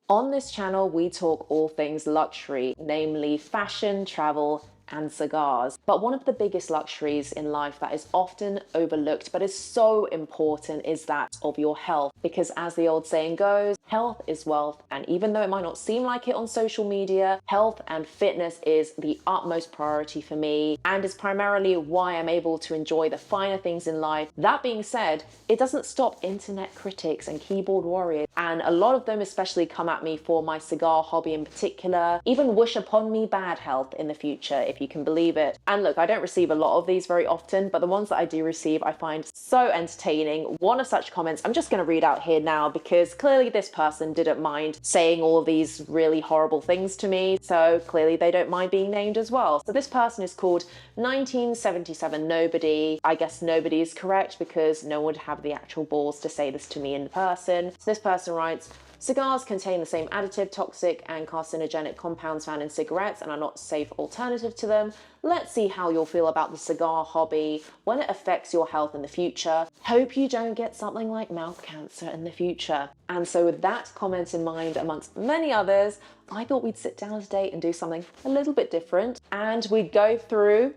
On this channel, we talk all things luxury, namely fashion, travel, and cigars. But one of the biggest luxuries in life that is often overlooked but is so important is that of your health. Because as the old saying goes, health is wealth. And even though it might not seem like it on social media, health and fitness is the utmost priority for me and is primarily why I'm able to enjoy the finer things in life. That being said, it doesn't stop internet critics and keyboard warriors, and a lot of them especially come at me for my cigar hobby in particular, even wish upon me bad health in the future, if you can believe it. And look, I don't receive a lot of these very often, but the ones that I do receive I find so entertaining. One of such comments I'm just going to read out here now, because clearly this person didn't mind saying all of these really horrible things to me, so clearly they don't mind being named as well. So this person is called 1977 Nobody. I guess nobody is correct because no one would have the actual balls to say this to me in person. So this person writes, cigars contain the same additive, toxic, and carcinogenic compounds found in cigarettes and are not a safe alternative to them. Let's see how you'll feel about the cigar hobby when it affects your health in the future. Hope you don't get something like mouth cancer in the future. And so with that comment in mind, amongst many others, I thought we'd sit down today and do something a little bit different. And we'd go through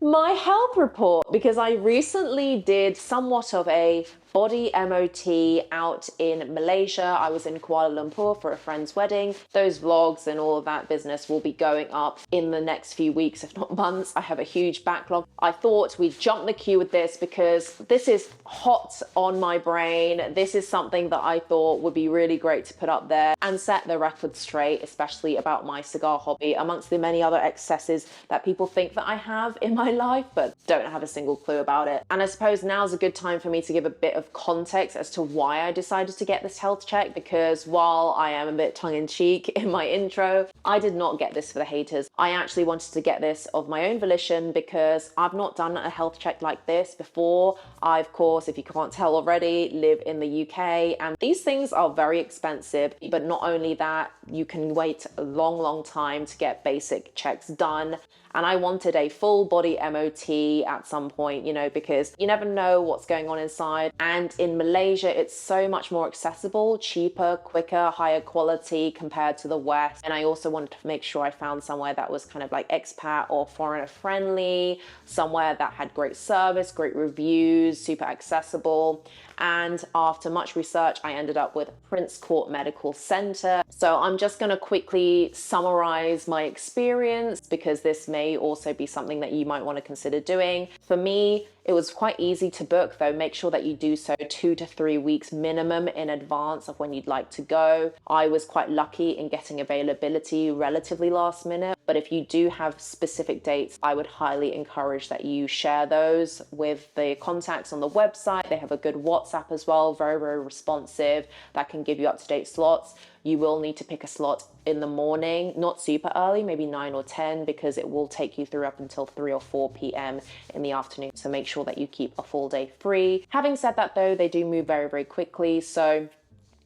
my health report, because I recently did somewhat of a body MOT out in Malaysia. I was in Kuala Lumpur for a friend's wedding. Those vlogs and all of that business will be going up in the next few weeks, if not months. I have a huge backlog. I thought we'd jump the queue with this because this is hot on my brain. This is something that I thought would be really great to put up there and set the record straight, especially about my cigar hobby, amongst the many other excesses that people think that I have in my life, but don't have a single clue about it. And I suppose now's a good time for me to give a bit of context as to why I decided to get this health check, because while I am a bit tongue-in-cheek in my intro, I did not get this for the haters. I actually wanted to get this of my own volition because I've not done a health check like this before. I, of course, if you can't tell already, live in the UK, and these things are very expensive. But not only that, you can wait a long time to get basic checks done. And I wanted a full body MOT at some point, you know, because you never know what's going on inside. And in Malaysia, it's so much more accessible, cheaper, quicker, higher quality compared to the West. And I also wanted to make sure I found somewhere that was kind of like expat or foreigner friendly, somewhere that had great service, great reviews, super accessible. And after much research, I ended up with Prince Court Medical Center. So I'm just going to quickly summarize my experience, because this may also be something that you might want to consider doing. For me, it was quite easy to book, though. Make sure that you do so 2 to 3 weeks minimum in advance of when you'd like to go. I was quite lucky in getting availability relatively last minute, but if you do have specific dates, I would highly encourage that you share those with the contacts on the website. They have a good WhatsApp as well, very responsive, that can give you up-to-date slots. You will need to pick a slot in the morning, not super early, maybe 9 or 10, because it will take you through up until 3 or 4 p.m. in the afternoon. So make sure that you keep a full day free. Having said that though, they do move very quickly. So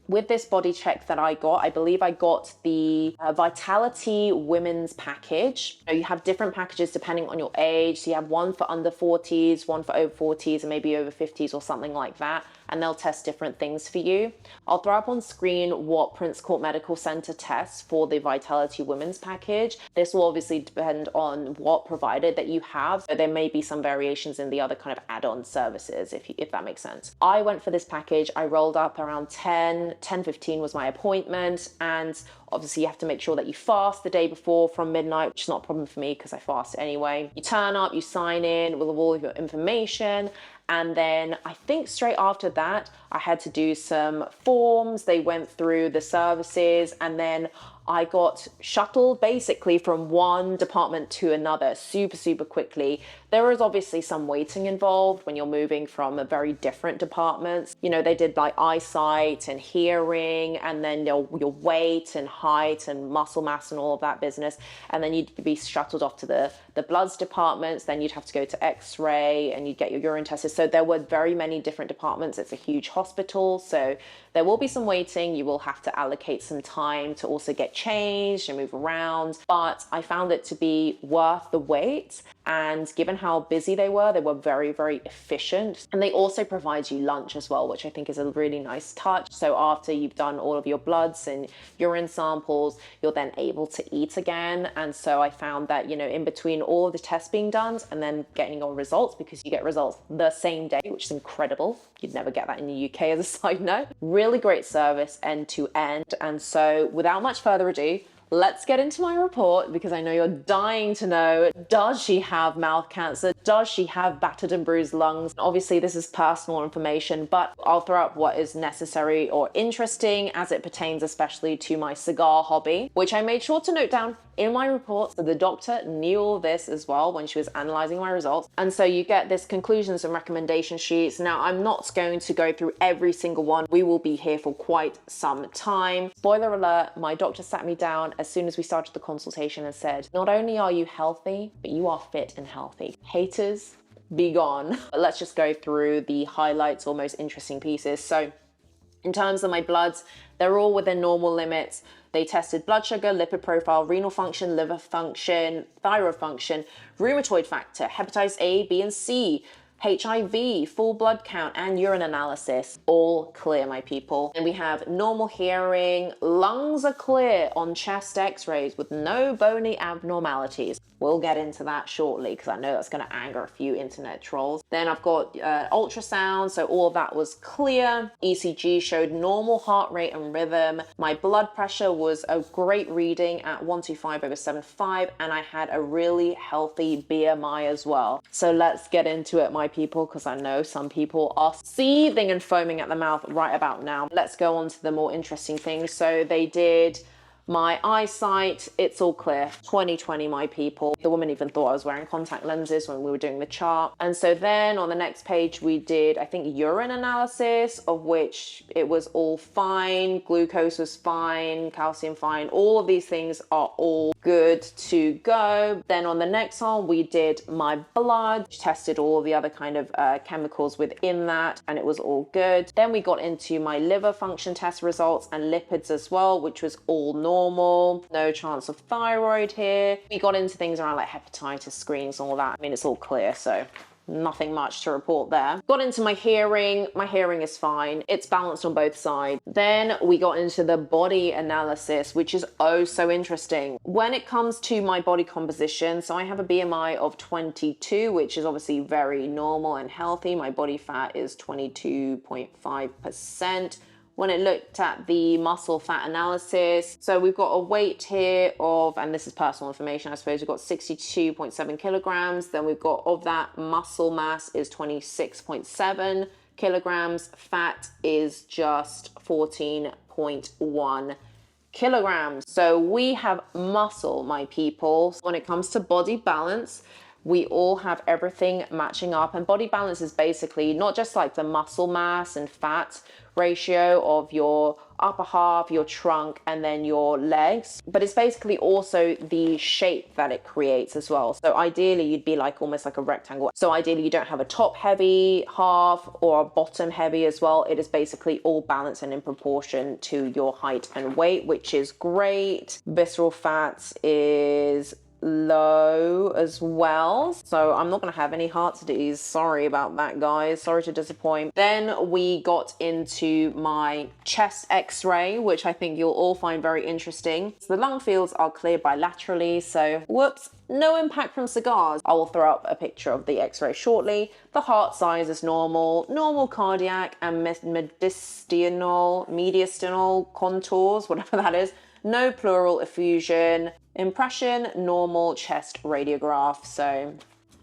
with this body check that I got, I believe I got the Vitality Women's Package. You have different packages depending on your age. So you have one for under 40s, one for over 40s, and maybe over 50s or something like that. And they'll test different things for you. I'll throw up on screen what Prince Court Medical Center tests for the Vitality Women's Package. This will obviously depend on what provider that you have. So there may be some variations in the other kind of add-on services, if that makes sense. I went for this package. I rolled up around 10:15 was my appointment. And obviously you have to make sure that you fast the day before from midnight, which is not a problem for me because I fast anyway. You turn up, you sign in with all of your information. And then I think straight after that, I had to do some forms. They went through the services, and then I got shuttled basically from one department to another super quickly. There is obviously some waiting involved when you're moving from a very different departments. You know, they did like eyesight and hearing, and then your weight and height and muscle mass and all of that business. And then you'd be shuttled off to the bloods departments. Then you'd have to go to X-ray and you'd get your urine tested. So there were very many different departments. It's a huge hospital. So There will be some waiting. You will have to allocate some time to also get changed and move around. But I found it to be worth the wait. And given how busy they were very, very efficient. And they also provide you lunch as well, which I think is a really nice touch. So after you've done all of your bloods and urine samples, you're then able to eat again. And so I found that, in between all of the tests being done and then getting your results, because you get results the same day, which is incredible. You'd never get that in the UK as a side note. Really great service end to end. And so without much further ado, let's get into my report, because I know you're dying to know, does she have mouth cancer? Does she have battered and bruised lungs? Obviously, this is personal information, but I'll throw up what is necessary or interesting as it pertains especially to my cigar hobby, which I made sure to note down in my report. So the doctor knew all this as well when she was analyzing my results. And so you get this conclusions and recommendation sheets. Now, I'm not going to go through every single one. We will be here for quite some time. Spoiler alert, my doctor sat me down as soon as we started the consultation and said, not only are you healthy, but you are fit and healthy. Haters, be gone. But let's just go through the highlights or most interesting pieces. So in terms of my bloods, they're all within normal limits. They tested blood sugar, lipid profile, renal function, liver function, thyroid function, rheumatoid factor, hepatitis A, B, and C, HIV, full blood count, and urine analysis. All clear, my people. And we have normal hearing, lungs are clear on chest x-rays with no bony abnormalities. We'll get into that shortly because I know that's going to anger a few internet trolls. Then I've got ultrasound, so all of that was clear. ECG showed normal heart rate and rhythm. My blood pressure was a great reading at 125/75, and I had a really healthy BMI as well. So let's get into it, my people, because I know some people are seething and foaming at the mouth right about now. Let's go on to the more interesting things. So they did my eyesight, it's all clear. 20/20, my people. The woman even thought I was wearing contact lenses when we were doing the chart. And so then on the next page, we did, I think, urine analysis, of which it was all fine. Glucose was fine, calcium fine. All of these things are all good to go. Then on the next one, we did my blood, tested all the other kind of chemicals within that, and it was all good. Then we got into my liver function test results and lipids as well, which was all normal. No chance of thyroid here. We got into things around like hepatitis screens and all that. I mean, it's all clear, so nothing much to report there. Got into my hearing. My hearing is fine. It's balanced on both sides. Then we got into the body analysis, which is oh so interesting. When it comes to my body composition, so I have a BMI of 22, which is obviously very normal and healthy. My body fat is 22.5%. When it looked at the muscle fat analysis, so we've got a weight here of, and this is personal information, I suppose, we've got 62.7 kilograms. Then we've got, of that, muscle mass is 26.7 kilograms. Fat is just 14.1 kilograms. So we have muscle, my people. When it comes to body balance, we all have everything matching up, and body balance is basically not just like the muscle mass and fat ratio of your upper half, your trunk, and then your legs, but it's basically also the shape that it creates as well. So ideally you'd be like almost like a rectangle. So ideally you don't have a top heavy half or a bottom heavy as well. It is basically all balanced and in proportion to your height and weight, which is great. Visceral fats is low as well, so I'm not going to have any heart disease. Sorry about that, guys. Sorry to disappoint. Then we got into my chest x-ray, which I think you'll all find very interesting. So the lung fields are clear bilaterally, so whoops, no impact from cigars. I will throw up a picture of the x-ray shortly. The heart size is normal cardiac and mediastinal contours, whatever that is. No pleural effusion. Impression, normal chest radiograph. So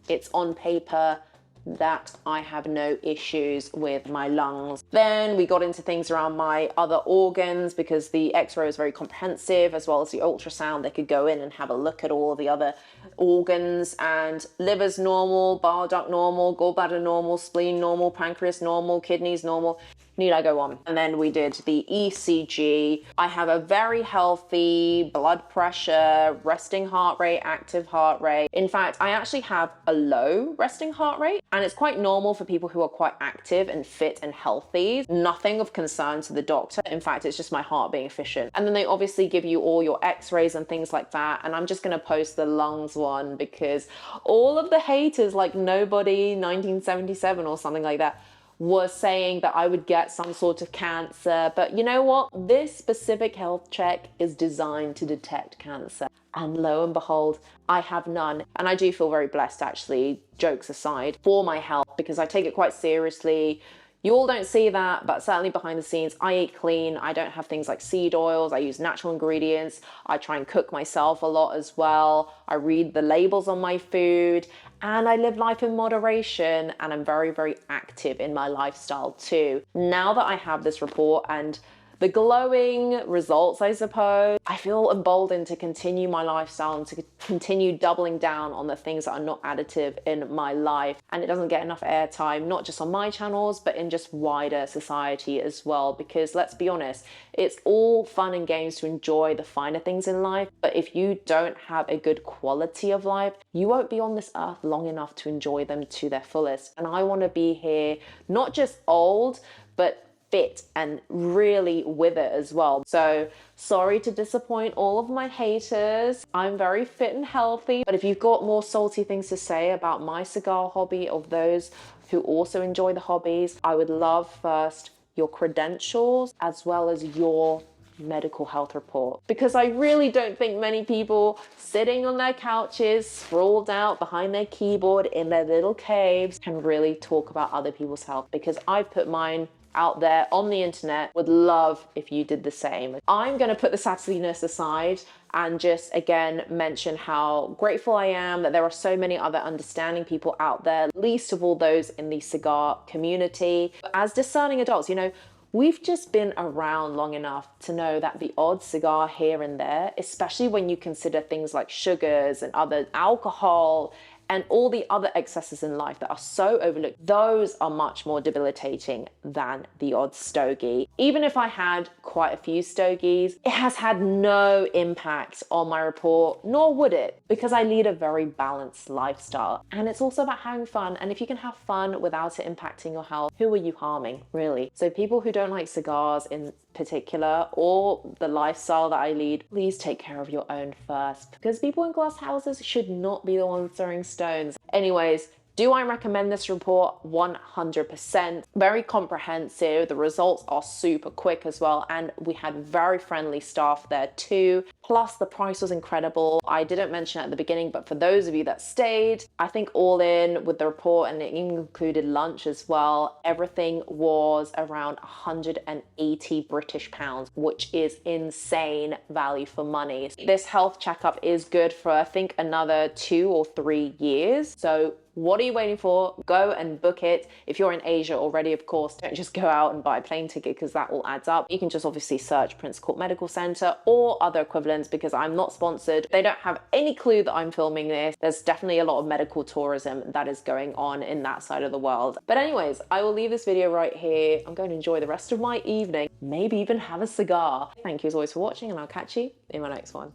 it's on paper that I have no issues with my lungs. Then we got into things around my other organs, because the x-ray is very comprehensive, as well as the ultrasound. They could go in and have a look at all the other organs, and liver's normal, bile duct normal, gallbladder normal, spleen normal, pancreas normal, kidneys normal. Need I go on? And then we did the ECG. I have a very healthy blood pressure, resting heart rate, active heart rate. In fact, I actually have a low resting heart rate, and it's quite normal for people who are quite active and fit and healthy. Nothing of concern to the doctor. In fact, it's just my heart being efficient. And then they obviously give you all your x-rays and things like that. And I'm just going to post the lungs one because all of the haters, like Nobody 1977 or something like that, was saying that I would get some sort of cancer. But you know what? This specific health check is designed to detect cancer. And lo and behold, I have none. And I do feel very blessed, actually, jokes aside, for my health, because I take it quite seriously. You all don't see that, but certainly behind the scenes, I eat clean. I don't have things like seed oils. I use natural ingredients. I try and cook myself a lot as well. I read the labels on my food, and I live life in moderation, and I'm very, very active in my lifestyle too. Now that I have this report and the glowing results, I suppose, I feel emboldened to continue my lifestyle and to continue doubling down on the things that are not additive in my life. And it doesn't get enough airtime, not just on my channels, but in just wider society as well. Because let's be honest, it's all fun and games to enjoy the finer things in life. But if you don't have a good quality of life, you won't be on this earth long enough to enjoy them to their fullest. And I want to be here, not just old, but fit and really with it as well. So sorry to disappoint all of my haters. I'm very fit and healthy, but if you've got more salty things to say about my cigar hobby, of those who also enjoy the hobbies, I would love first your credentials as well as your medical health report, because I really don't think many people sitting on their couches, sprawled out behind their keyboard in their little caves, can really talk about other people's health, because I've put mine out there on the internet. Would love if you did the same. I'm going to put the sassiness aside and just again mention how grateful I am that there are so many other understanding people out there, least of all those in the cigar community. As discerning adults, you know, we've just been around long enough to know that the odd cigar here and there, especially when you consider things like sugars and other alcohol and all the other excesses in life that are so overlooked, those are much more debilitating than the odd stogie. Even if I had quite a few stogies, it has had no impact on my report, nor would it, because I lead a very balanced lifestyle. And it's also about having fun. And if you can have fun without it impacting your health, who are you harming, really? So people who don't like cigars in particular, or the lifestyle that I lead, please take care of your own first, because people in glass houses should not be the ones throwing stones. Anyways, do I recommend this report? 100%. Very comprehensive. The results are super quick as well. And we had very friendly staff there too. Plus the price was incredible. I didn't mention it at the beginning, but for those of you that stayed, I think all in with the report, and it even included lunch as well, everything was around 180 British pounds, which is insane value for money. This health checkup is good for, I think, another 2 or 3 years. So what are you waiting for? Go and book it. If you're in Asia already, of course, don't just go out and buy a plane ticket, because that all adds up. You can just obviously search Prince Court Medical Center or other equivalents, because I'm not sponsored. They don't have any clue that I'm filming this. There's definitely a lot of medical tourism that is going on in that side of the world. But anyways, I will leave this video right here. I'm going to enjoy the rest of my evening, maybe even have a cigar. Thank you as always for watching, and I'll catch you in my next one.